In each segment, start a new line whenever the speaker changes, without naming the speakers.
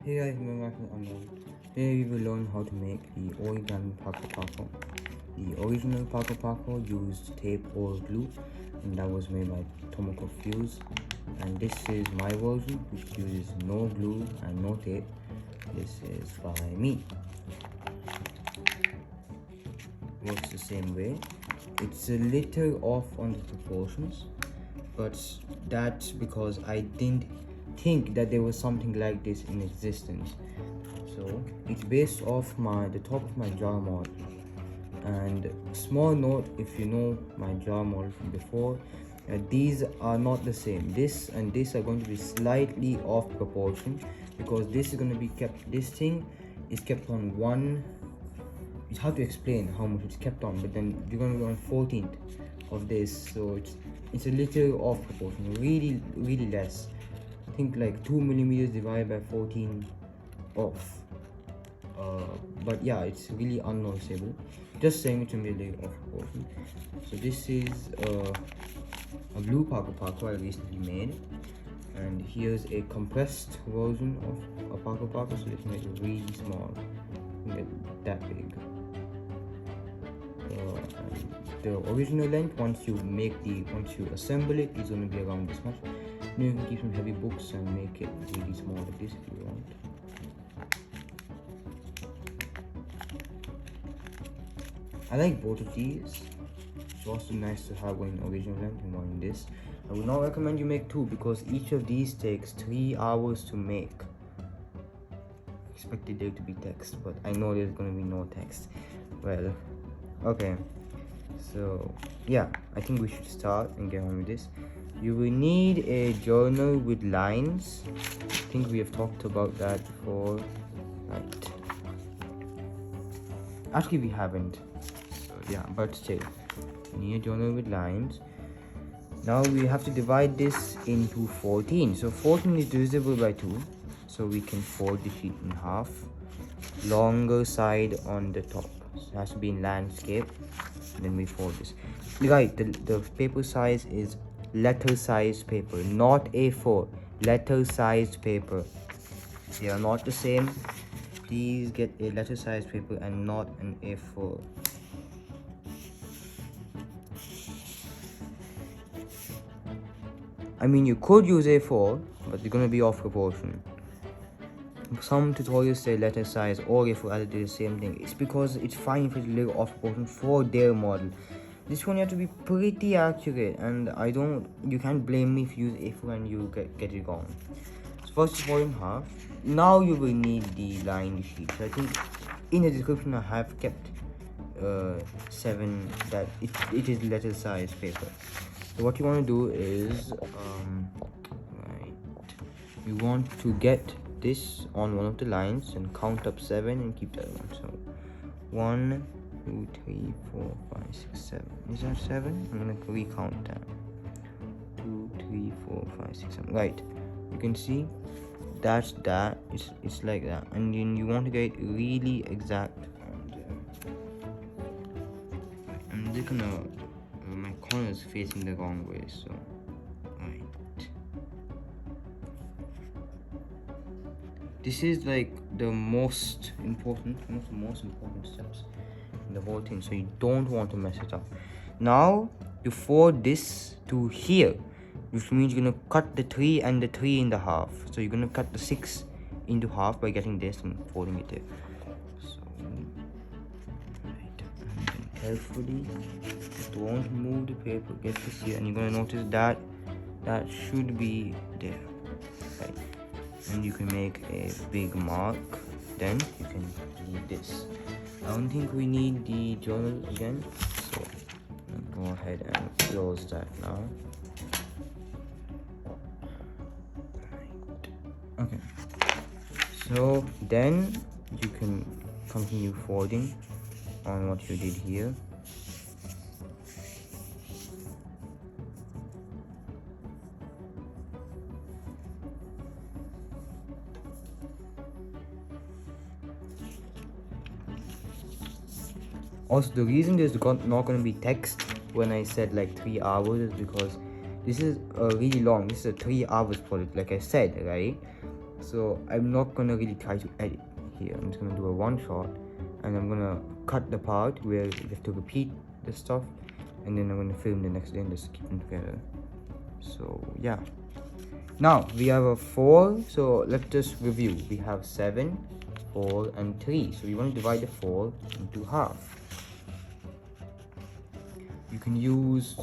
Hey guys, welcome back to Anshul. Today we will learn how to make the origami Pako-Pako. The original Pako-Pako used tape or glue, and that was made by Tomoko Fuse. And this is my version, which uses no glue and no tape. This is by me. Works the same way. It's a little off on the proportions, but that's because I didn't think that there was something like this in existence. So it's based off the top of my jar model. And small note, if you know my jar model from before, these are not the same. This and this are going to be slightly off proportion because this is going to be kept. This thing is kept on one. It's hard to explain how much it's kept on, but then you're going to be on 14th of this, so it's a little off proportion. Really less. I think like 2 millimeters divided by 14 off. But yeah, it's really unnoticeable. Just saying it's a really off proportion. So this is a blue Pako-Pako I recently made, and here's a compressed version of a Pako-Pako, so it's made really small, that big. The original length, once you assemble it, is going to be around this much. Then you can keep some heavy books and make it really small like this if you want. I like both of these. It's also nice to have one in original length and one in this. I would not recommend you make two because each of these takes 3 hours to make. Expected there to be text, but I know there's going to be no text. Well, okay. So yeah, I think we should start and get on with this. You will need a journal with lines. I think we have talked about that before, right? Actually, we haven't. So yeah, but still, you need a journal with lines. Now we have to divide this into 14. So 14 is divisible by 2. So we can fold the sheet in half. Longer side on the top. So it has to be in landscape. And then we fold this. Right, the paper size is letter size paper, not A4. Letter size paper. They are not the same. Please get a letter size paper and not an A4. I mean, you could use A4, but they're gonna be off proportion. Some tutorials say letter size or A4 either do the same thing. It's because it's fine if it's a little off proportion for their model. This one you have to be pretty accurate, and you can't blame me if you use A4 and you get it wrong. So first you fold in half. Now you will need the lined sheet. So I think in the description I have kept 7 that it is letter size paper. So what you want to do is right, you want to get this on one of the lines and count up 7 and keep that one. So 1, 2, 3, 4, 5, 6, 7. Is that 7? I'm gonna recount that. 2, 3, 4, 5, 6, 7. Right. You can see that's that. It's like that. And then you want to get really exact on there. I'm just gonna my corner is facing the wrong way, so right. This is like the most important steps in the whole thing, so you don't want to mess it up. Now you fold this to here, which means you're gonna cut the 3 and the 3 in the half. So you're gonna cut the 6 into half by getting this and folding it there. So right, and then carefully don't move the paper, get this here, and you're gonna notice that should be there, right? And you can make a big mark, then you can leave this. I don't think we need the journal again, so I'll go ahead and close that now. Right. Okay, so then you can continue folding on what you did here. Also, the reason there's not going to be text when I said like 3 hours is because this is really long. This is a 3 hours project, like I said, right? So I'm not gonna really try to edit here. I'm just gonna do a one shot, and I'm gonna cut the part where you have to repeat the stuff, and then I'm gonna film the next day and just keep them together. So yeah, now we have a 4, so let's just review. We have 7, 4 and 3, so we want to divide the 4 into half. You can use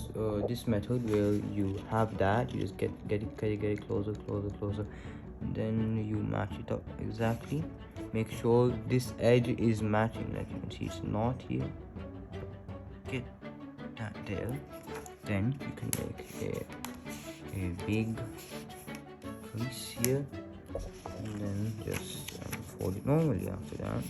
this method where you have that, you just get it closer, and then you match it up exactly. Make sure this edge is matching, like you can see it's not here. Get that there. Then you can make a big crease here, and then just fold it normally after that.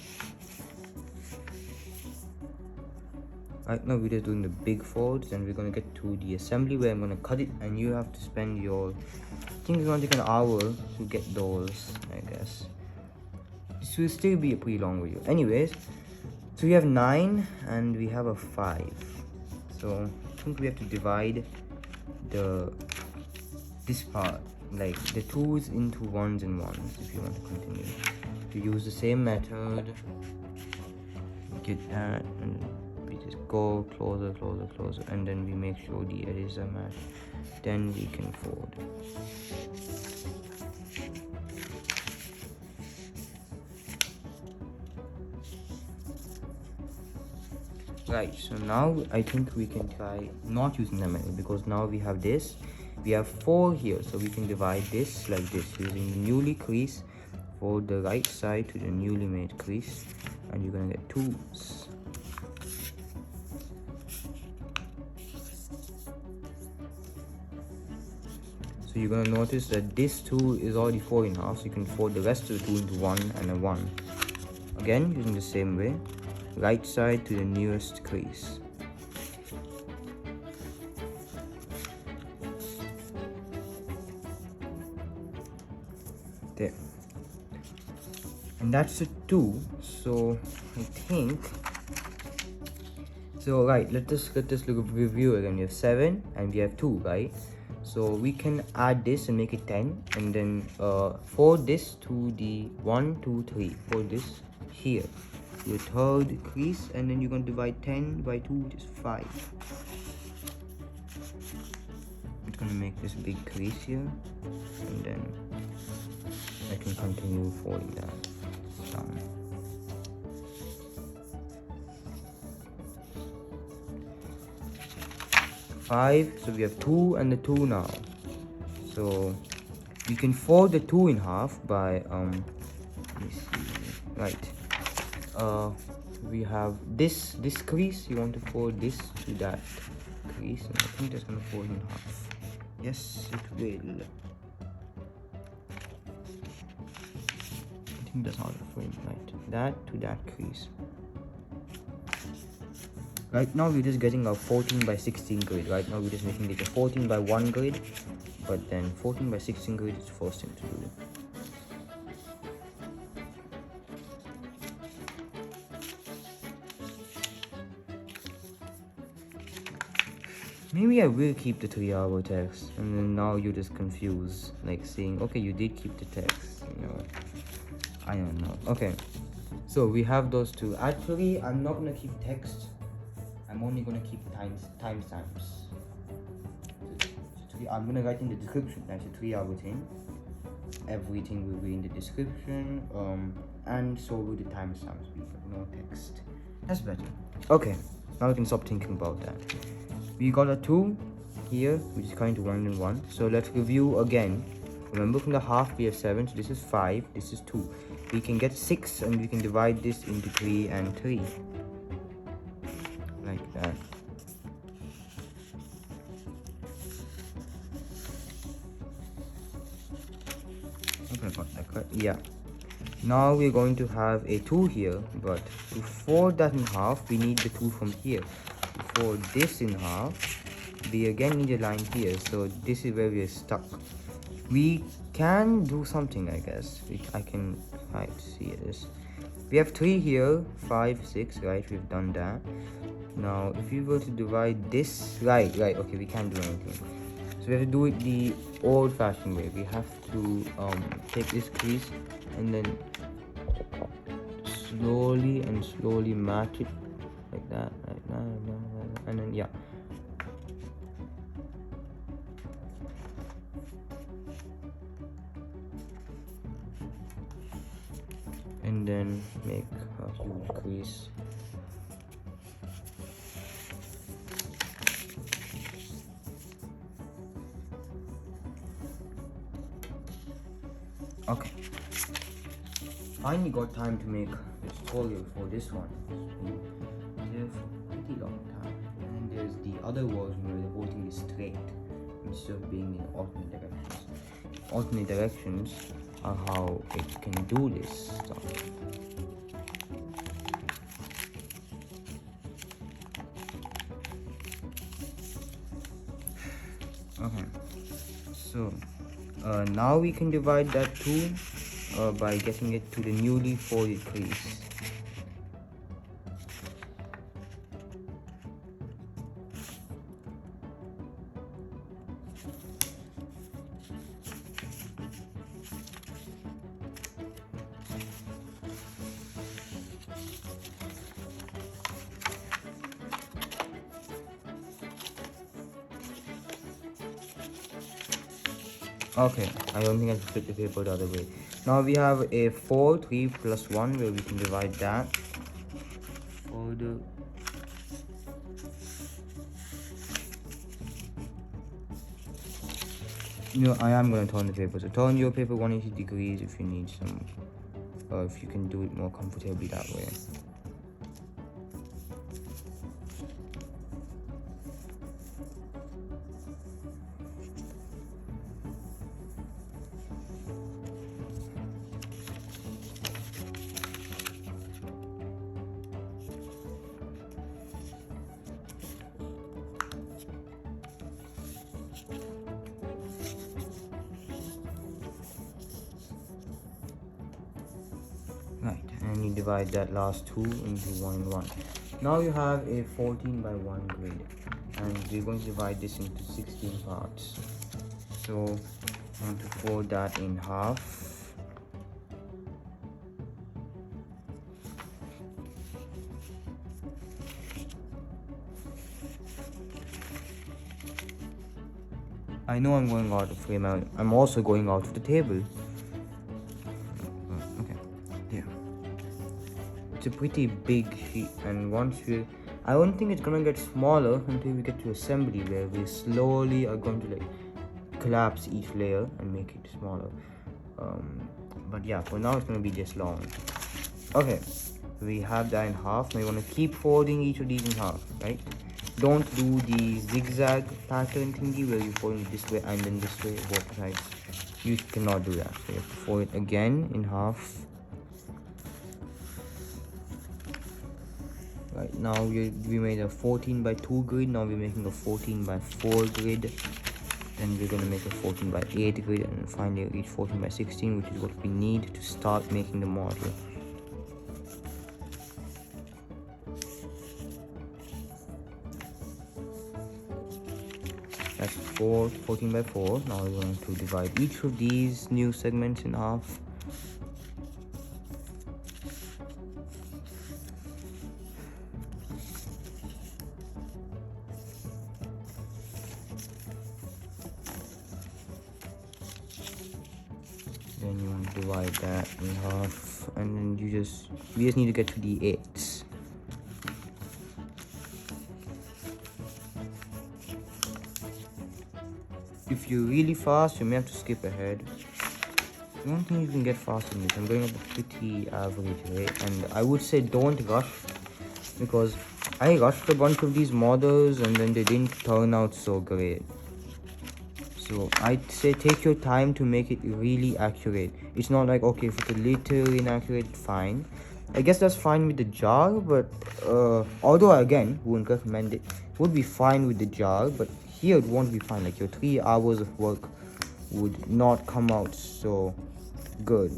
Right now we're just doing the big folds, and we're gonna get to the assembly where I'm gonna cut it, and you have to spend your, I think it's gonna take an hour to get those, I guess. This will still be a pretty long video. Anyways, so we have 9 and we have a 5. So I think we have to divide this part, like the 2's into 1's and 1's if you want to continue. To use the same method, get that, and we just go closer, and then we make sure the edges are matched. Then we can fold. Right, so now I think we can try not using the method, because now we have this. We have 4 here, so we can divide this like this, using the newly crease for the right side to the newly made crease, and you're gonna get 2's. So you're gonna notice that this 2 is already 4 in half, so you can fold the rest of the 2 into 1 and a 1. Again, using the same way, right side to the nearest crease. There. And that's a 2, so I think, so right, let us look at review again. We have 7 and we have 2, right? So we can add this and make it 10, and then fold this to the 1, 2, 3, fold this here, your third crease, and then you're going to divide 10 by 2, which is 5. It's going to make this big crease here, and then I can continue folding that down. Five, so we have 2 and the 2 now. So you can fold the 2 in half by let me see, right. We have this crease, you want to fold this to that crease, and I think that's gonna fold in half. Yes, it will. I think that's how to fold, right? That to that crease. Right now we're just getting a 14 by 16 grid. Right now we're just making it a 14 by 1 grid, but then 14 by 16 grid is the first thing to do. Maybe I will keep the 3-hour text, and then now you're just confused, like saying, okay, you did keep the text, you know. I don't know. Okay, so we have those two. Actually, I'm not gonna keep text. I'm only gonna keep timestamps. I'm gonna write in the description. That's a 3-hour thing. Everything will be in the description, and so will the timestamps be, but no text. That's better. Okay, now we can stop thinking about that. We got a 2 here, which is kind of 1 and 1. So let's review again. Remember, from the half we have 7, so this is 5, this is 2. We can get 6, and we can divide this into 3 and 3. Like that. Okay, I got that correct. Yeah. Now we're going to have a 2 here, but to fold that in half, we need the 2 from here. To fold this in half, we again need a line here, so this is where we are stuck. We can do something, I guess. I can try to see this. We have 3 here, 5, 6, right? We've done that. Now, if we were to divide this, right, okay, we can't do anything. So we have to do it the old-fashioned way. We have to take this crease and then slowly match it like that, and then yeah. And then make a huge crease. Okay, finally got time to make the tutorial for this one. There for a pretty long time. And there's the other version where the whole thing is straight instead of being in alternate directions. Alternate directions are how it can do this stuff. Okay, so now we can divide that too by getting it to the newly folded crease. Okay, I don't think I should flip the paper the other way. Now we have a 4, 3 plus 1 where we can divide that. Fold. You know, I am going to turn the paper. So turn your paper 180 degrees if you need some, if you can do it more comfortably that way. Right, and you divide that last 2 into 1 and 1. Now you have a 14 by 1 grid, and we're going to divide this into 16 parts. So I want to fold that in half. I know I'm going out of frame. I'm also going out of the table. Okay, there. It's a pretty big sheet, and once I don't think it's gonna get smaller until we get to assembly, where we slowly are going to like collapse each layer and make it smaller. But yeah, for now it's gonna be this long. Okay, we have that in half. Now you want to keep folding each of these in half, right? Don't do the zigzag pattern thingy where you fold it this way and then this way both sides. You cannot do that. So you have to fold it again in half. Right, now we made a 14 by 2 grid. Now we're making a 14 by 4 grid. Then we're going to make a 14 by 8 grid, and finally reach 14 by 16, which is what we need to start making the model. That's 14 by 4. Now we're going to divide each of these new segments in half. Then you want to divide that in half, and then we just need to get to the 8s. If you're really fast, you may have to skip ahead. I don't think you can get faster than this. I'm going at a pretty average rate, and I would say don't rush, because I rushed a bunch of these models and then they didn't turn out so great. So I'd say take your time to make it really accurate. It's not like, okay, if it's a little inaccurate, fine. I guess that's fine with the jar, but although again, wouldn't recommend it. It would be fine with the jar, but here it won't be fine. Like your 3 hours of work would not come out so good.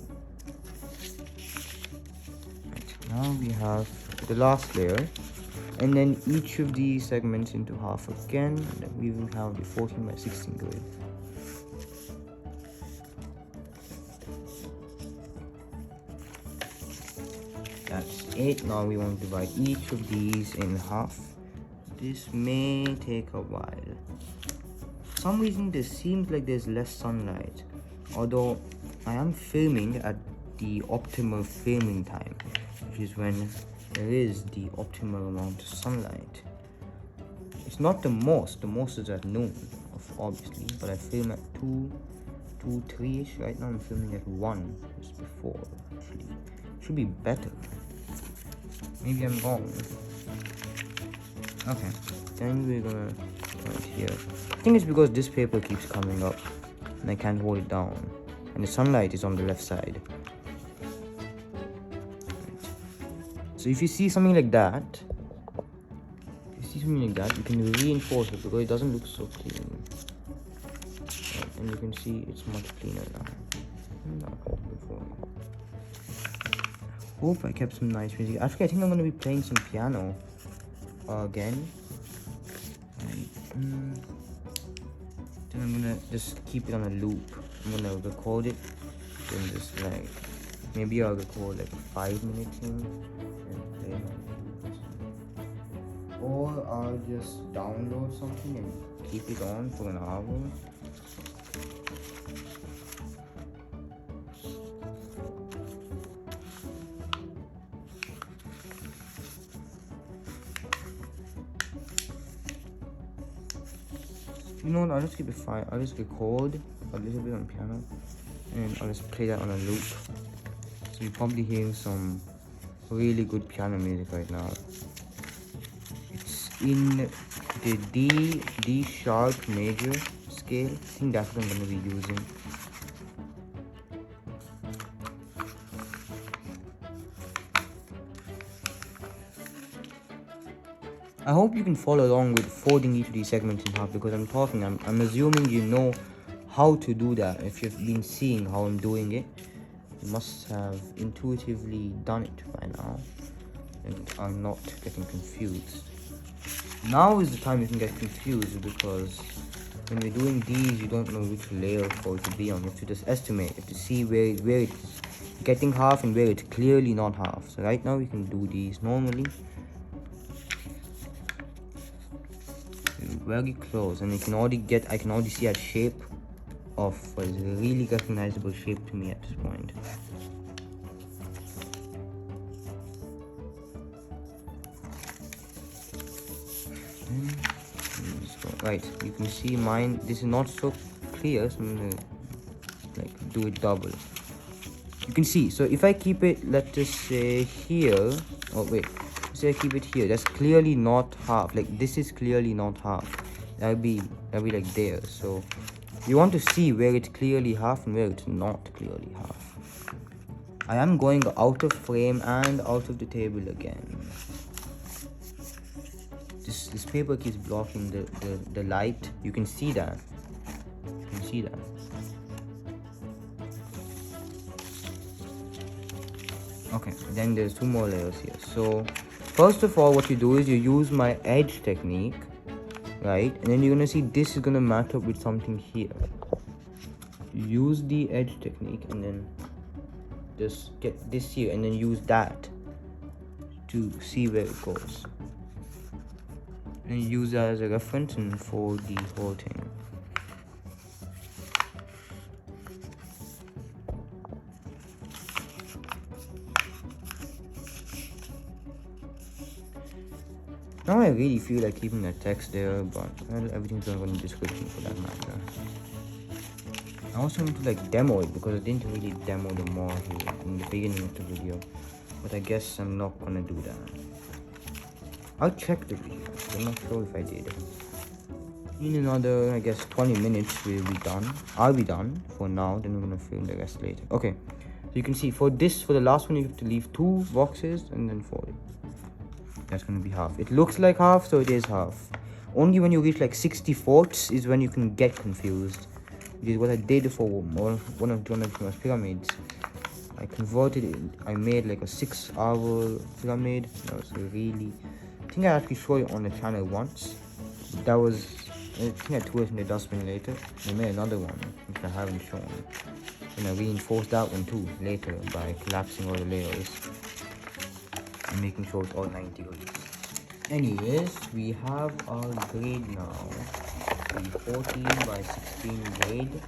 Right, now we have the last layer, and then each of these segments into half again, and then we will have the 14 by 16 grid. That's it. Now we want to divide each of these in half. This may take a while. For some reason this seems like there's less sunlight, although I am filming at the optimal filming time, which is when there is the optimal amount of sunlight. It's not the most is at noon, obviously, but I film at 2, 3-ish. Right now I'm filming at 1, just before, actually. Should be better. Maybe I'm wrong. Okay, then we're gonna put it here. I think it's because this paper keeps coming up and I can't hold it down, and the sunlight is on the left side. So if you see something like that, you can reinforce it because it doesn't look so clean. Right, and you can see it's much cleaner now. Hope I kept some nice music. Actually, I think I'm going to be playing some piano again. Right. Then I'm going to just keep it on a loop. I'm going to record it. Then just like, maybe I'll record like a 5-minute thing and play it. Or I'll just download something and keep it on for an hour. You know what, I'll just keep it fine. I'll just record a little bit on piano and I'll just play that on a loop. So you're probably hearing some really good piano music right now. It's in the D sharp major scale. I think that's what I'm going to be using. I hope you can follow along with folding each of these segments in half, because I'm assuming you know how to do that. If you've been seeing how I'm doing it, you must have intuitively done it by now and are not getting confused. Now is the time you can get confused, because when you're doing these, you don't know which layer for it to be on. You have to just estimate. You have to see where it's getting half and where it's clearly not half. So right now we can do these normally. Very close, and I can already see a shape of what is a really recognizable shape to me at this point. Right, you can see mine. This is not so clear, so I'm gonna like do it double. You can see. So if I keep it, let's just say here. Oh wait. So I keep it here. That's clearly not half. Like this is clearly not half. That'll be like there. So you want to see where it's clearly half and where it's not clearly half. I am going out of frame and out of the table again. This paper keeps blocking the light. You can see that. You can see that. Okay, then there's 2 more layers here. So first of all, what you do is you use my edge technique, right? And then you're gonna see this is gonna match up with something here. You use the edge technique and then just get this here and then use that to see where it goes. And use that as a reference and fold the whole thing. Now I really feel like keeping the text there, but everything's going to go in the description for that matter. I also need to like demo it, because I didn't really demo the more here in the beginning of the video, but I guess I'm not going to do that. I'll check the video. I'm not sure if I did. In another, I guess 20 minutes we'll be done. I'll be done for now, then we're going to film the rest later. Okay, so you can see for the last one you have to leave 2 boxes and then fold it. That's going to be half. It looks like half, so it is half. Only when you reach like 60/4 is when you can get confused. Which is what I did for one of Jonathan's pyramids. I converted it. I made like a 6-hour pyramid. That was really think I actually showed it on the channel once. That was, I think I threw it in the dustbin later. I made another one which I haven't shown, and I reinforced that one too later by collapsing all the layers and making sure it's all 90 degrees. Anyways, we have our grade now, the 14 by 16 grade,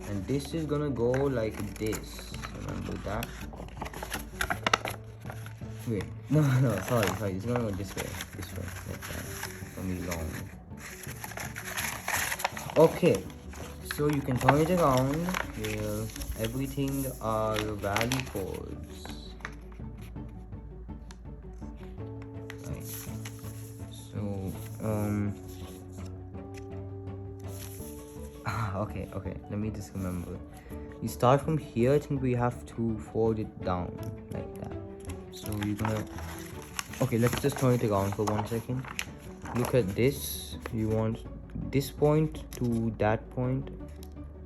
and this is gonna go like this. Remember that? Wait, no, sorry, it's gonna go this way, like that. It's gonna be long. Okay, so you can turn it around. Here, everything are value codes. Right. So, okay, let me just remember. You start from here. I think we have to fold it down like that. So you're gonna, okay, let's just turn it around for 1 second. Look at this. You want this point to that point,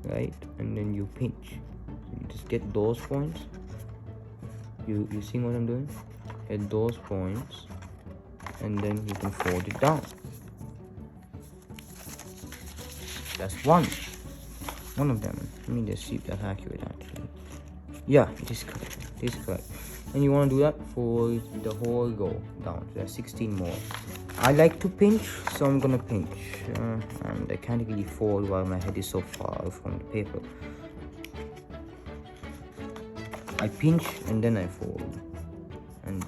right? And then you pinch. So you just get those points. You see what I'm doing? At those points, and then you can fold it down. That's one of them. Let me just see if that's accurate actually. Yeah, it is correct. And you want to do that for the whole row down. So there's 16 more. I like to pinch, so I'm gonna pinch. And I can't really fold while my head is so far from the paper. I pinch and then I fold. And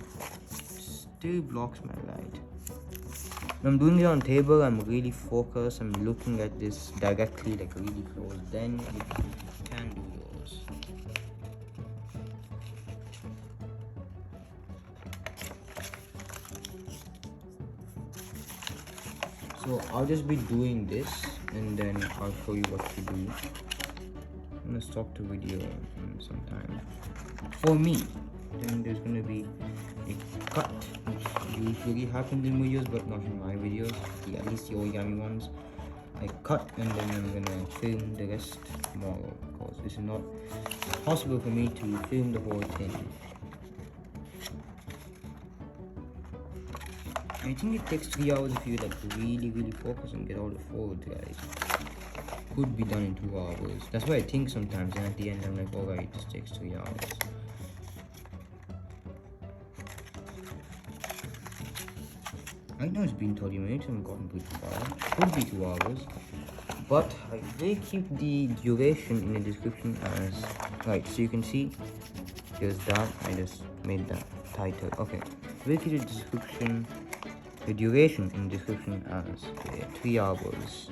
still blocks my light. When I'm doing it on table, I'm really focused. I'm looking at this directly, like really close. Then you can do yours. So I'll just be doing this, and then I'll show you what to do. I'm gonna stop the video sometime. For me, then there's gonna be a cut, which usually happens in videos, but not in my videos. At least the origami ones. I cut, and then I'm gonna film the rest tomorrow, because this is not possible for me to film the whole thing. I think it takes 3 hours if you like really focus and get all the folds right. Could be done in 2 hours. That's what I think sometimes, and at the end I'm like, alright, this takes 3 hours. Right now it's been 30 minutes and gotten pretty far. Could be 2 hours. But I will keep the duration in the description as, right, so you can see there's that. I just made that title. Okay, we'll keep the description, the duration in the description as 3 hours.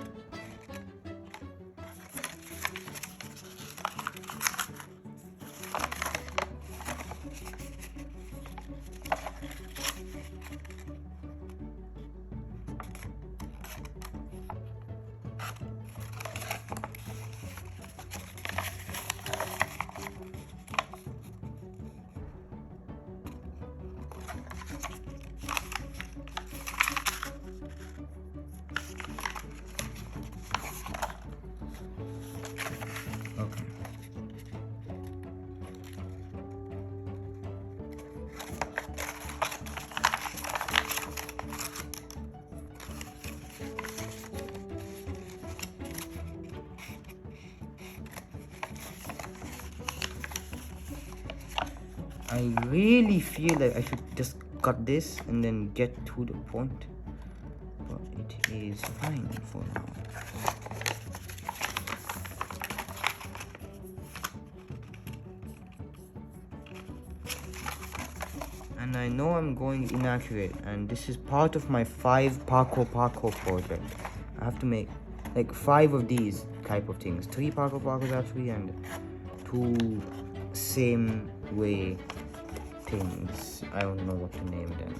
Okay. I really feel like I should just cut this and then get to the point, but it is fine for now. And I know I'm going inaccurate, and this is part of my 5 Pako-Pako project. I have to make like 5 of these type of things. 3 Pako-Pakos actually, and 2 same way things. I don't know what to name them.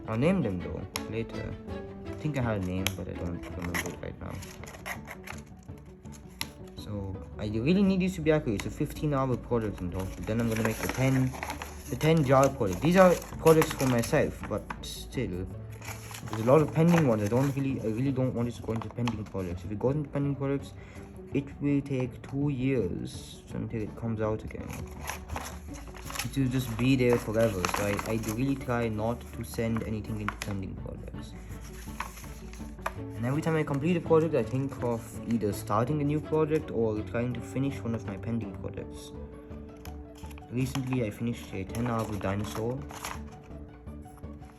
I'll name them though later. I think I had a name, but I don't remember it right now. So I really need this to be accurate. It's a 15-hour project in total. Then I'm gonna make the 10 jar project. These are projects for myself, but still there's a lot of pending ones. I really don't want this to go into pending projects. If it goes into pending projects, it will take 2 years until it comes out again. it will just be there forever. So I really try not to send anything into pending projects. And every time I complete a project, I think of either starting a new project or trying to finish one of my pending projects. Recently, I finished a 10-hour dinosaur.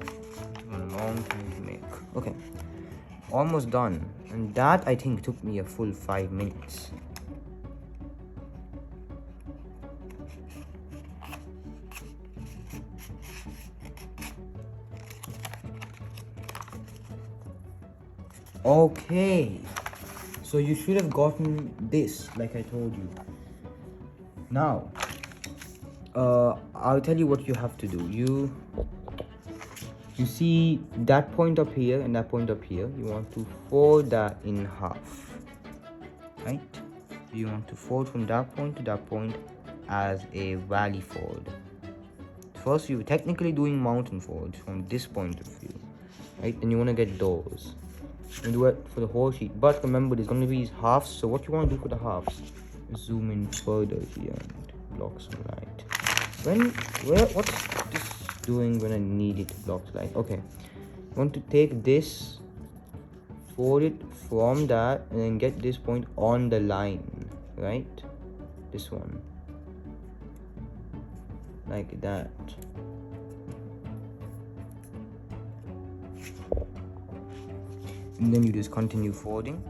It took a long time to make. Okay, almost done. And that, I think, took me a full 5 minutes. Okay, so you should have gotten this, like I told you. Now, I'll tell you what you have to do. You see that point up here and that point up here. You want to fold that in half, right? You want to fold from that point to that point as a valley fold. First, you're technically doing mountain folds from this point of view, right? And you want to get those. And do it for the whole sheet, but remember there's going to be these halves. So what you want to do for the halves is zoom in further here and block some light. What's this doing when I need it to block light? Okay, you want to take this, fold it from that, and then get this point on the line, right? This one, like that. And then you just continue folding.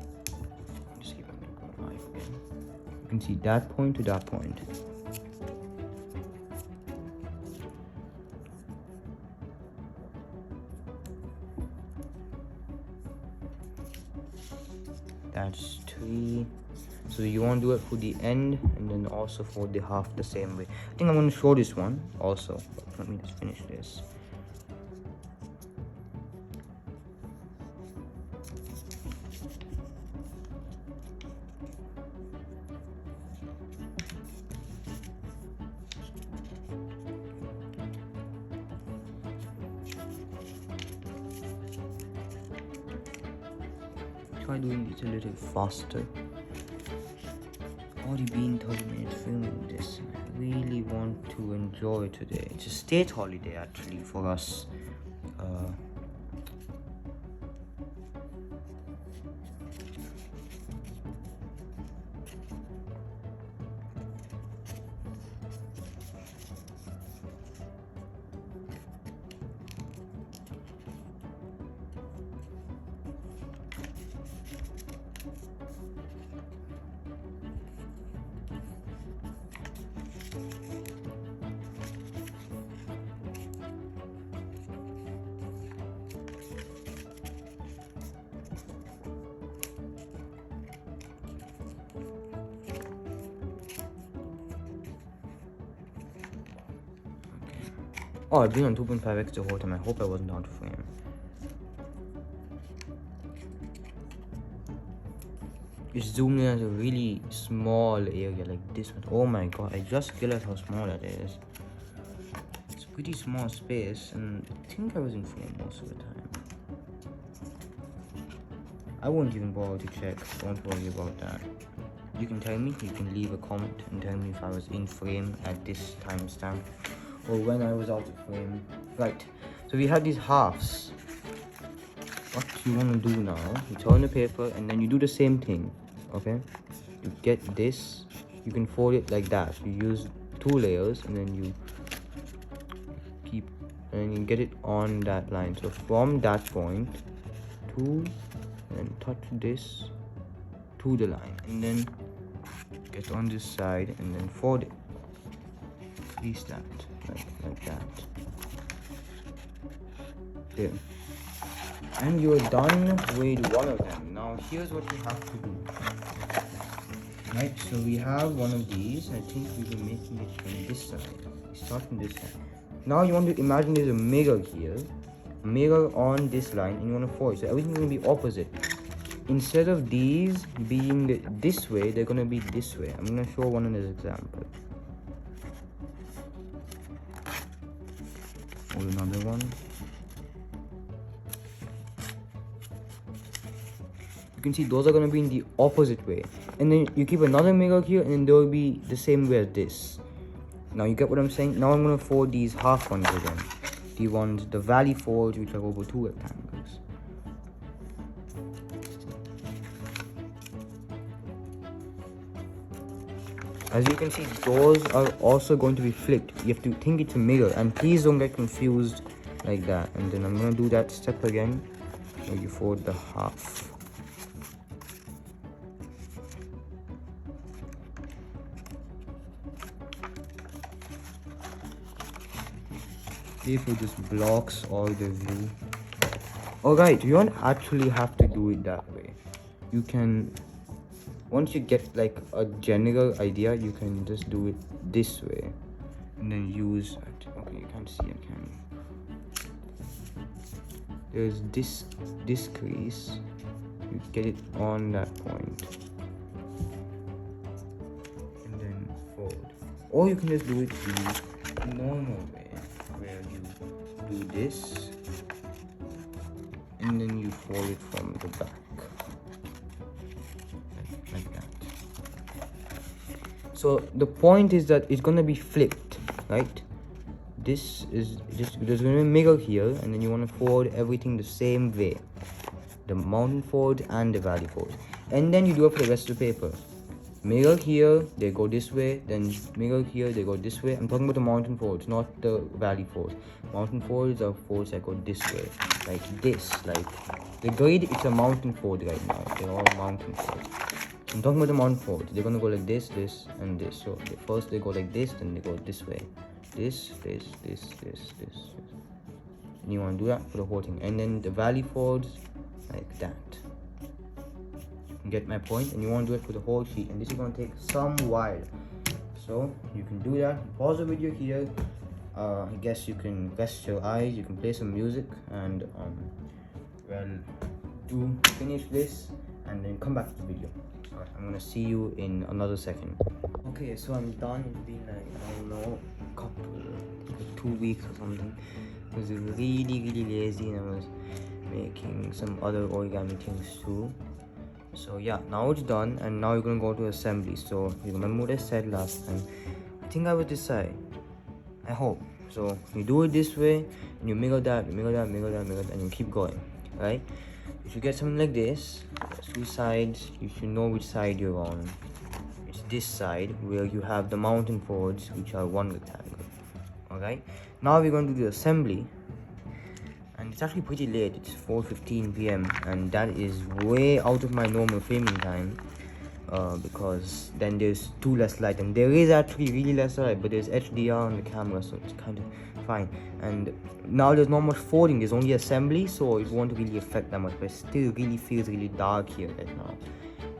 Just keep it live again. You can see that point to that point. That's 3. So you want to do it for the end and then also for the half the same way. I think I'm going to show this one also. But let me just finish this. Try doing this a little faster. Already been 30 minutes filming this. I really want to enjoy today. It's a state holiday actually for us. Oh, I've been on 2.5x the whole time. I hope I wasn't out of frame. It's zoomed in at a really small area like this one. Oh my god, I just realized how small that is. It's a pretty small space, and I think I was in frame most of the time. I won't even bother to check. Don't worry about that. You can tell me. You can leave a comment and tell me if I was in frame at this timestamp or when I was out of frame. Right, so we have these halves. What you want to do now, you turn the paper and then you do the same thing, okay? You get this, you can fold it like that. You use 2 layers and then you keep, and you get it on that line. So from that point to, and then touch this to the line, and then get on this side and then fold it. Release that. Like that. There. And you're done with one of them. Now here's what you have to do. Right, so we have one of these. I think we were making it from this side. We start from this side. Now you want to imagine there's a mirror here. A mirror on this line, and you want to fold. So everything's going to be opposite. Instead of these being this way, they're going to be this way. I'm going to show one in this example. Or another one. You can see those are going to be in the opposite way, and then you keep another mirror here and then they will be the same way as this. Now you get what I'm saying? Now I'm going to fold these half ones again. The ones, the valley folds, which are over 2 rectangles. As you can see, those are also going to be flipped. You have to think it's a mirror, and please don't get confused like that. And then I'm going to do that step again, where you fold the half. If it just blocks all the view. Alright, you don't actually have to do it that way. You can, once you get like a general idea, you can just do it this way. And then use, okay, you can't see, I can. There's this crease. You get it on that point. And then fold. Or you can just do it the normal way. Where you do this and then you fold it from the back like that. So the point is that it's gonna be flipped, right? This is just, there's gonna be a mirror here, and then you want to fold everything the same way, the mountain fold and the valley fold, and then you do it for the rest of the paper. Mirror here, they go this way, then mirror here, they go this way. I'm talking about the mountain folds, not the valley folds. Mountain folds are folds that go this way, like this. Like the grid, it's a mountain fold right now. They're all mountain folds. I'm talking about the mountain folds. They're gonna go like this, this, and this. So first they go like this, then they go this way. This. And you want to do that for the whole thing. And then the valley folds like that. Get my point? And you want to do it for the whole sheet, and this is going to take some while, so you can do that. Pause the video here. I guess you can rest your eyes, you can play some music, and well, do finish this and then come back to the video. Alright, I'm gonna see you in another second. Okay, so I'm done. It's been like, I don't know, like 2 weeks or something. I was really lazy, and I was making some other origami things too. So yeah, now it's done, and now you're gonna go to assembly. So you remember what I said last time? I think I was this side, I hope. So you do it this way, and you mirror that, and you keep going, right? If you get something like this, there's 2 sides, you should know which side you're on. It's this side where you have the mountain folds, which are 1 rectangle. Alright, now we're going to do the assembly. And it's actually pretty late. It's 4:15 p.m. and that is way out of my normal filming time, because then there's 2 less light, and there is actually really less light, but there's HDR on the camera, so it's kind of fine. And now there's not much folding, there's only assembly, so it won't really affect that much, but it still really feels really dark here right now.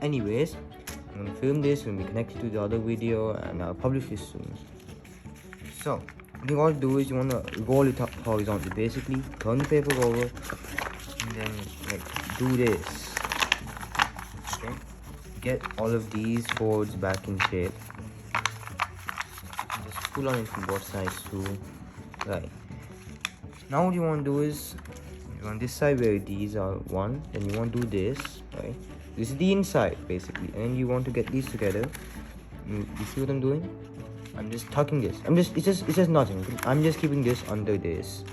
Anyways, I'm gonna film this, and be connected to the other video, and I'll publish this soon. So what you want to do is you want to roll it up horizontally, basically turn the paper over, and then like do this. Okay, get all of these folds back in shape. Just pull on it from both sides too. Right, now what you want to do is, you want this side where these are 1, then you want to do this, right? This is the inside basically, and then you want to get these together. You see what I'm doing? I'm just tucking this. It's just nothing. I'm just keeping this under this.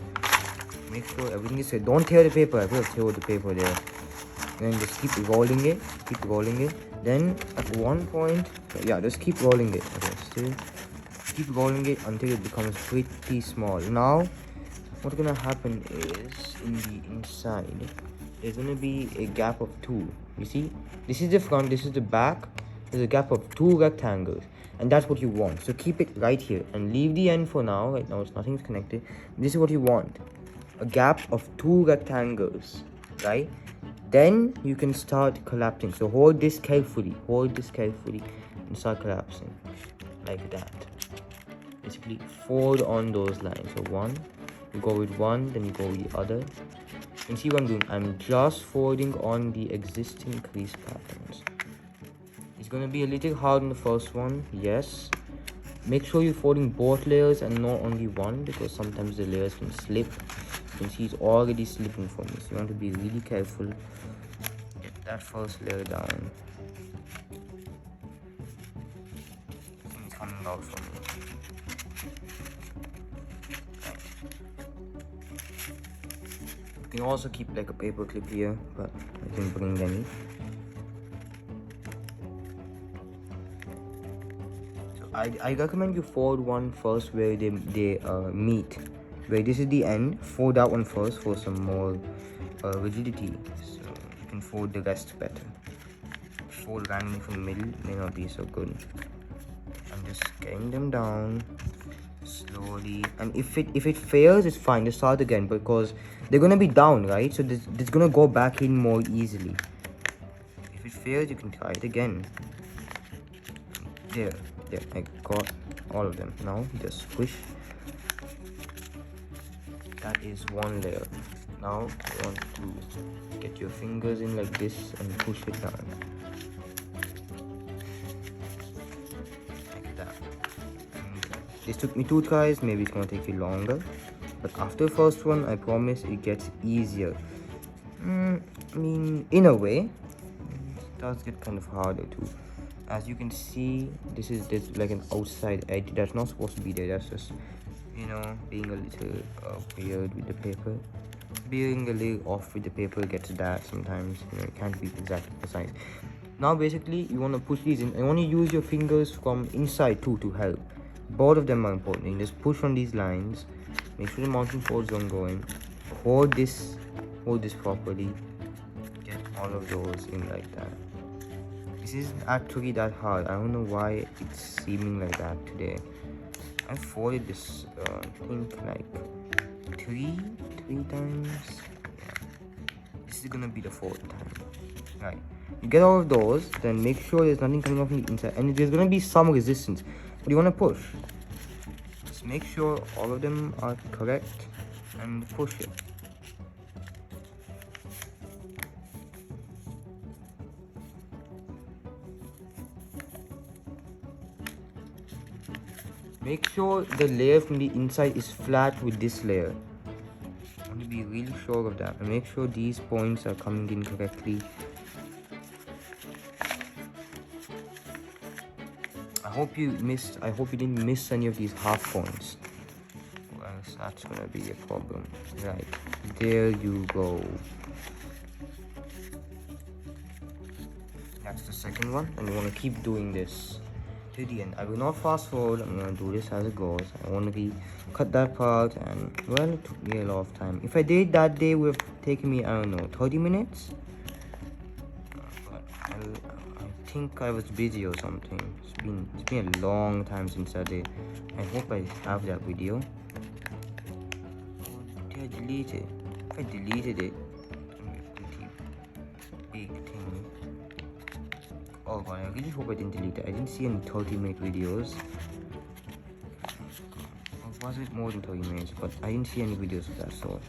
Make sure everything is set. Don't tear the paper. I could have tear the paper there. And then just keep rolling it. Then at one point, yeah, just keep rolling it. Okay, still keep rolling it until it becomes pretty small. Now, what's gonna happen is in the inside, there's gonna be a gap of 2. You see, this is the front, this is the back. There's a gap of 2 rectangles. And that's what you want, so keep it right here and leave the end for now. Right now nothing's connected. This is what you want, a gap of 2 rectangles, right? Then you can start collapsing. So hold this carefully, and start collapsing like that. Basically fold on those lines. So 1, you go with 1, then you go with the other. You can see what I'm doing. I'm just folding on the existing crease patterns. It's gonna be a little hard on the first one, yes. Make sure you're folding both layers and not only one, because sometimes the layers can slip. You can see it's already slipping for me, so you want to be really careful. Get that first layer down. It's coming out for me. can also keep like a paper clip here, but I didn't bring any. So I recommend you fold one first where they meet, where this is the end. Fold that one first for some more rigidity, so you can fold the rest better. Fold randomly from the middle may not be so good. I'm just getting them down slowly, and if it fails, it's fine, just start again, because they're gonna be down, right? So this gonna go back in more easily. If it fails, you can try it again. There, I got all of them. Now just squish. That is one layer. Now you want to get your fingers in like this and push it down. Like that. This took me 2 tries, maybe it's gonna take you longer, but after the first one, I promise it gets easier. I mean, in a way, it does get kind of harder too. As you can see, this like an outside edge that's not supposed to be there. That's just, you know, being a little weird with the paper. Being a little off with the paper gets that sometimes. You know, it can't be exactly precise. Now basically, you want to push these in. I want to use your fingers from inside too to help. Both of them are important. You just push on these lines. Make sure the mounting folds don't go in. Hold this properly. Get all of those in like that. This isn't actually that hard. I don't know why it's seeming like that today. I folded this, I think like three times. Yeah. This is gonna be the 4th time. Right. You get all of those, then make sure there's nothing coming off from the inside, and there's gonna be some resistance. But you wanna push. Just make sure all of them are correct and push it. Make sure the layer from the inside is flat with this layer. I want to be really sure of that, and make sure these points are coming in correctly. I hope you didn't miss any of these half points, or else that's gonna be a problem. Right, there you go. That's the second one, and you want to keep doing this to the end. I will not fast forward. I'm gonna do this as it goes. I want to cut that part, and well, it took me a lot of time. If I did that day, it would have taken me, I don't know, 30 minutes. But I think I was busy or something. It's been a long time since that day. I hope I have that video. Did I delete it? If I deleted it, it's gonna be a pretty big thing. Oh god, I really hope I didn't delete it. I didn't see any 30-minute videos. Or was it more than 30 minutes? But I didn't see any videos of that sort.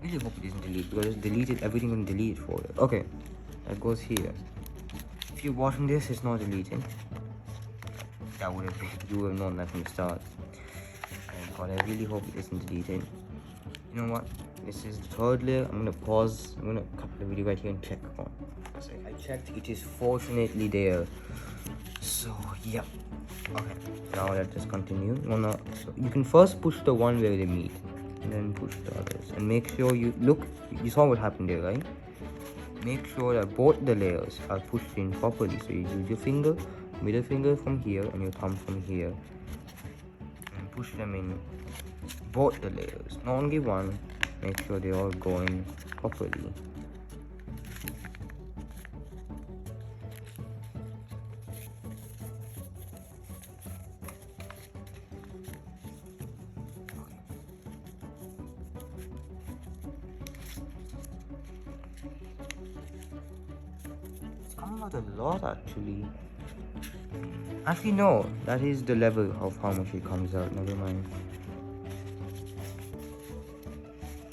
I really hope it isn't deleted, because it's deleted everything on delete folder. Okay, that goes here. If you're watching this, it's not deleted. That would have been, you would have known that from the start. Oh god, I really hope it isn't deleted. You know what? This is the 3rd layer. I'm gonna pause. I'm gonna cut the video right here and check on. I checked, it is fortunately there. So yeah. Okay, now let's just continue. So you can first push the one where they meet, and then push the others, and make sure you saw what happened there, right? Make sure that both the layers are pushed in properly. So you use your middle finger from here, and your thumb from here, and push them in both the layers, not only one. Make sure they all go in properly. Come out a lot actually. Actually no, that is the level of how much it comes out. Never mind.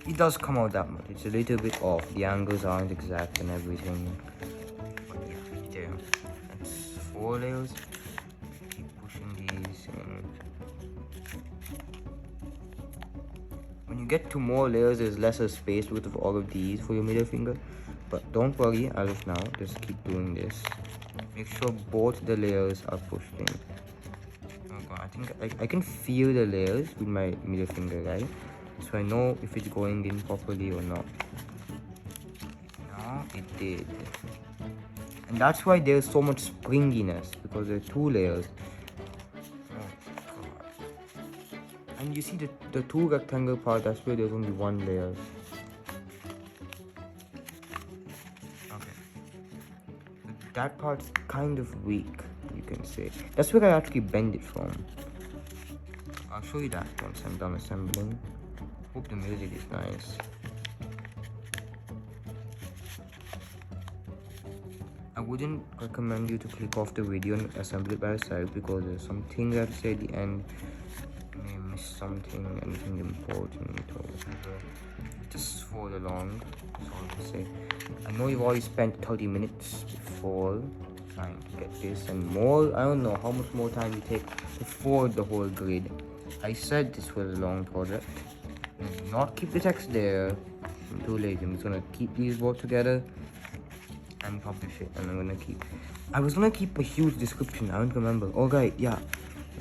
It does come out that much. It's a little bit off. The angles aren't exact and everything. But yeah, there. That's 4 layers. Keep pushing these in. When you get to more layers, there's lesser space because of all of these for your middle finger. But don't worry as of now, just keep doing this. Make sure both the layers are pushed in. Oh god, I think I can feel the layers with my middle finger, right? so I know if it's going in properly or not. Now it did. And that's why there's so much springiness, because there are 2 layers. Oh god. And you see the 2 rectangle part, that's where there's only 1 layer. Okay. That part's kind of weak, you can say. That's where I actually bend it from. I'll show you that once I'm done assembling. Hope the music is nice. I wouldn't recommend you to click off the video and assemble it by yourself, because there's some things I have to say at the end. You may miss something, anything important, or just follow along. That's all I can say. I know you've already spent 30 minutes before trying to get this, and more. I don't know how much more time you take to forward the whole grid. I said this was a long project. Not keep the text there. I'm too lazy. I'm just gonna keep these both together and publish it. And I was gonna keep a huge description. I don't remember. Oh right, yeah,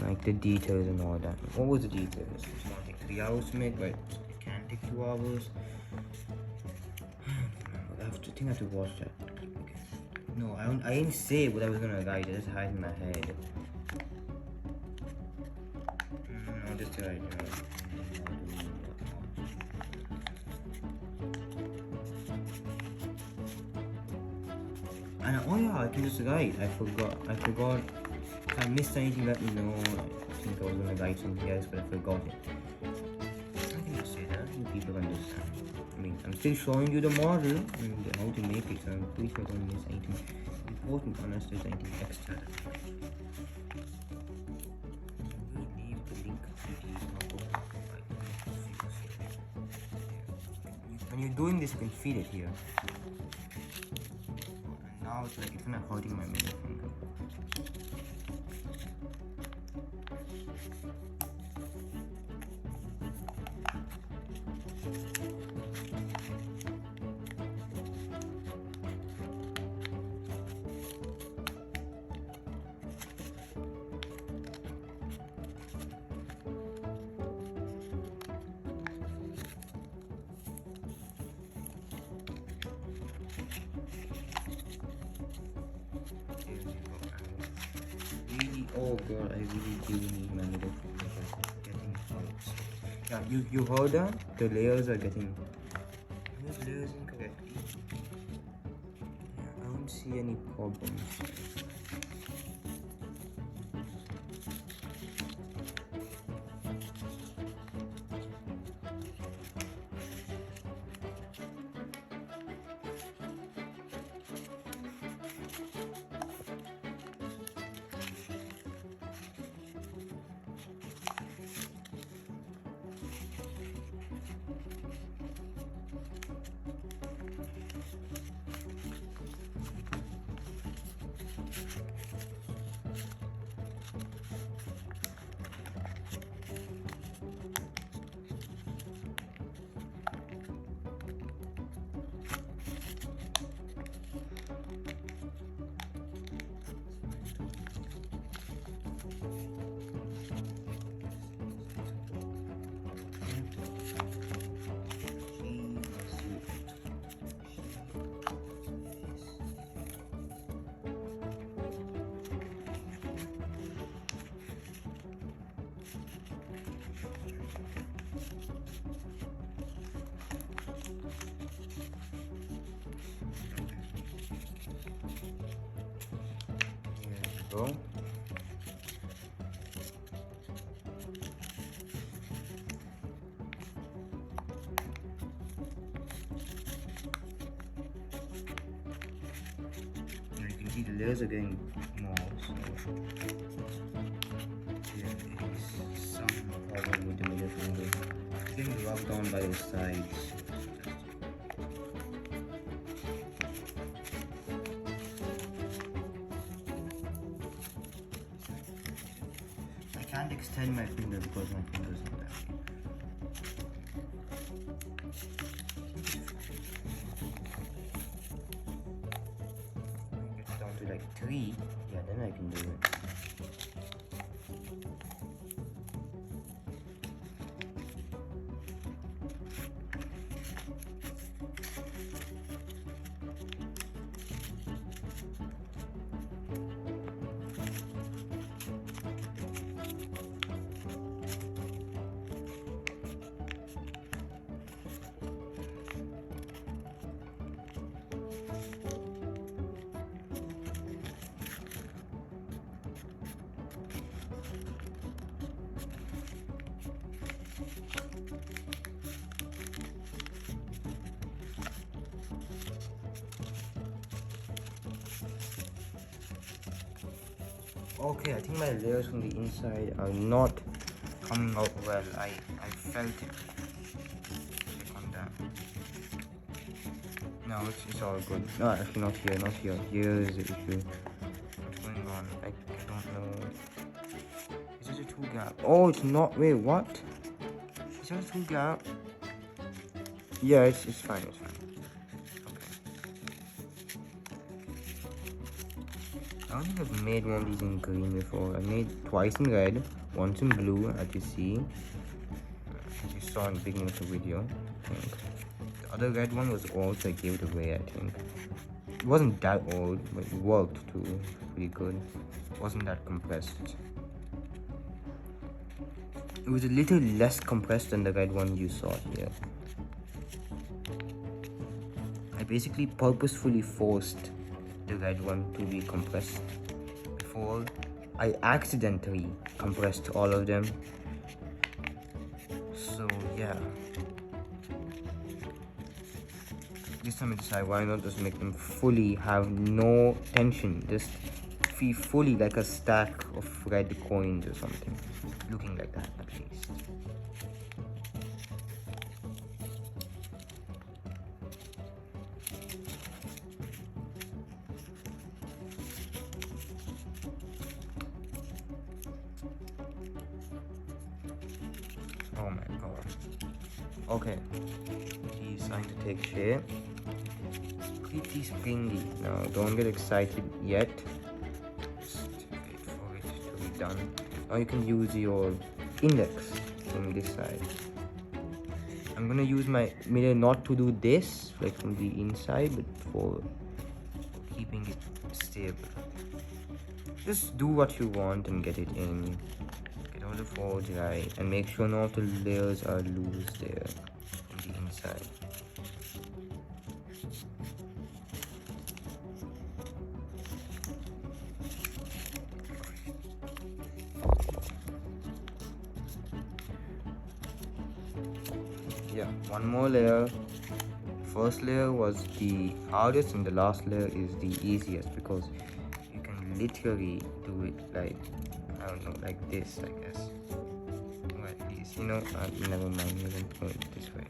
like the details and all that. What was the details? It's gonna take 3 hours to make, but it can take 2 hours. I have to watch that. Okay. No, I didn't say what I was gonna write. I just had it in my head. No, just right. And oh yeah, I can just write. I forgot. If I missed anything, let me know. I think I was gonna write something else, but I forgot it. I can just say that. I think people understand. I mean, I'm still showing you the model and how to make it, so I'm pretty sure I don't miss anything important unless there's anything extra. We'll leave the link to the when you're doing this, you can feel it here. Now it's like it's kind of hurting my middle finger. Oh god, I really do need my middle finger getting out. Yeah, you heard that? The layers are getting those layers incorrectly. Yeah, I don't see any problems. Go. You can see the layers are getting more, so there is some problem with the middle finger. It's getting rubbed down by the sides. I can't extend my finger because my fingers are back. When it gets down to like 3, yeah, then I can do it. Okay, I think my layers from the inside are not coming out well. I felt it. Check on that. No, it's all good. No, actually not here, not here. Here is the issue. What's going on? I don't know. Is this a two gap? Oh, it's not. Wait, what? Is that a two gap? Yeah, it's fine, it's fine. I don't think I've made one of these in green before. I made twice in red, once in blue, as you see. As you saw in the beginning of the video, I think. The other red one was old, so I gave it away, I think. It wasn't that old, but it worked too. Pretty good. It wasn't that compressed. It was a little less compressed than the red one you saw here. I basically purposefully forced the red one to be compressed before I accidentally compressed all of them. So yeah, this time I decided why not just make them fully have no tension, just feel fully like a stack of red coins or something, looking like that at least. Oh my god. Okay. He's starting to take shape. Pretty springy. Now, don't get excited yet. Just wait for it to be done. Now you can use your index from this side. I'm gonna use my mirror not to do this, like from the inside, but for keeping it stable. Just do what you want and get it in. Get all the folds right, and make sure none of the layers are loose there from the inside. Yeah, one more layer. First layer was the hardest and the last layer is the easiest because you can literally do it like, I don't know, like this, I guess. Or at least, you know, never mind, you can do it this way.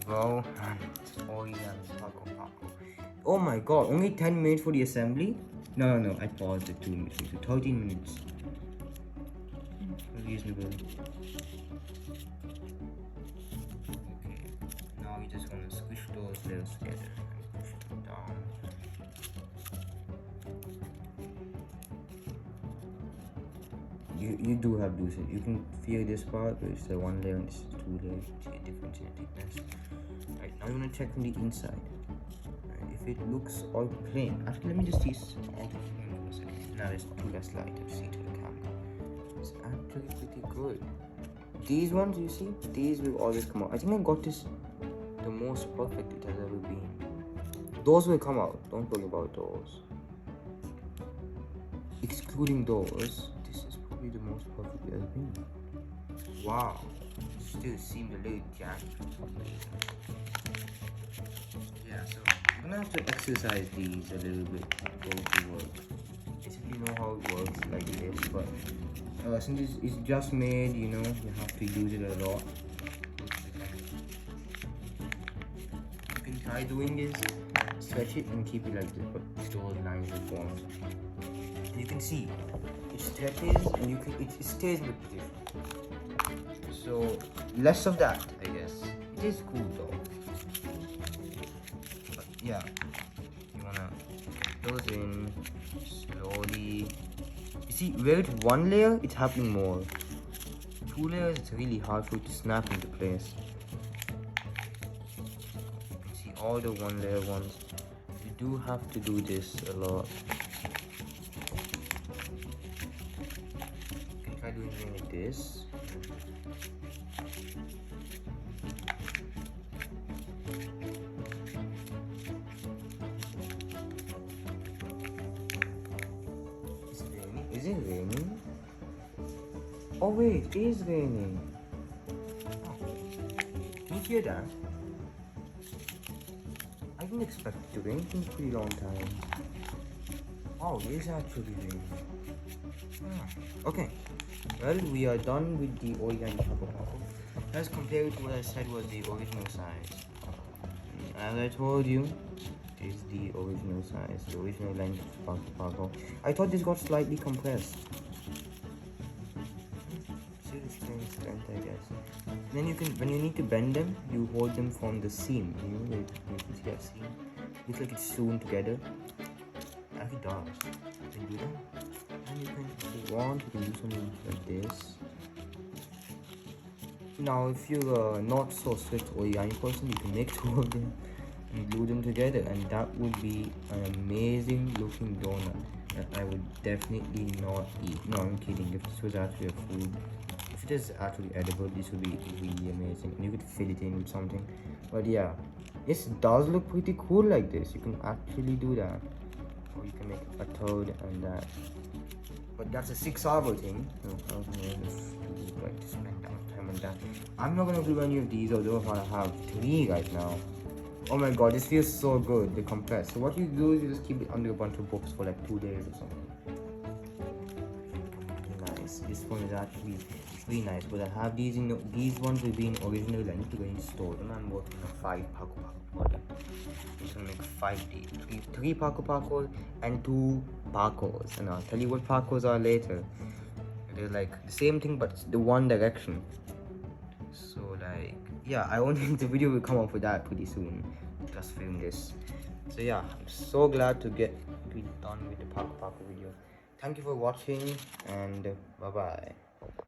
Go and origami Pako-Pako. Oh my god, only 10 minutes for the assembly? No, I paused it 2 minutes, so 13 minutes. Reasonable. Okay, now you just want to squish those layers together and push them down. You do have to do it. You can feel this part, but it's the one layer and this is two layers. You see a difference in the thickness. Right, now you want to check from the inside. Right, if it looks all plain, actually let me just see all the plain for a second. Now it's too less light to see to the camera. It's actually pretty good. These ones, you see, these will always come out. I think I got this the most perfect it has ever been. Those will come out. Don't worry about those. Excluding those, this is probably the most perfect it has been. Wow. Still seemed a little jagged for some reason. Yeah, so I'm gonna have to exercise these a little bit to go to work. Basically know how it works like this, but since it's just made, you know, you have to use it a lot. You can try doing this, stretch it and keep it like this, but those lines will form. And you can see it stretches and it stays in the position. So less of that, I guess. It is cool though. But yeah, you wanna put those in slowly. You see, where it's one layer, it's happening more. 2 layers, it's really hard for it to snap into place. You can see all the 1 layer ones. do have to do this a lot. Can try doing it like this. Is it raining? Oh wait, it is raining. Oh. Can you hear that? I didn't expect it to rain for a pretty long time. Oh, it is actually raining. Okay, well, we are done with the origami Pako-Pako. Let's compare it to what I said was the original size. As I told you, is the original size, the original length of Pako-Pako. I thought this got slightly compressed. See the strength, I guess. Then you can, when you need to bend them, you hold them from the seam. You know, you can see that seam. Looks like it's sewn together. Actually does. You can do that. And you can, if you want, you can do something like this. Now, if you're a not so strict origami person, you can make two of them and glue them together, and that would be an amazing looking donut that I would definitely not eat. No, I'm kidding. If this was actually a food, if it is actually edible, this would be really amazing, and you could fill it in with something. But yeah, this does look pretty cool like this. You can actually do that, or you can make a toad and that. But that's a 6-hour thing. So I was like to spend time on that. I'm not gonna do any of these, although I have 3 right now. Oh my god, this feels so good, the compress. So what you do is you just keep it under a bunch of books for like 2 days or something. Nice. This one is actually really nice, but I have these in these ones will be in original length to go in store, and I'm working on 5 Pako-Pako for them. I'm just gonna make 5 days. 3 Pako-Pakos and 2 Pakos, and I'll tell you what Pakos are later. They're like the same thing but the one direction. So like, yeah, I want the video will come up with that pretty soon. Just film this. So yeah, I'm so glad to be done with the Pako-Pako video. Thank you for watching, and bye bye.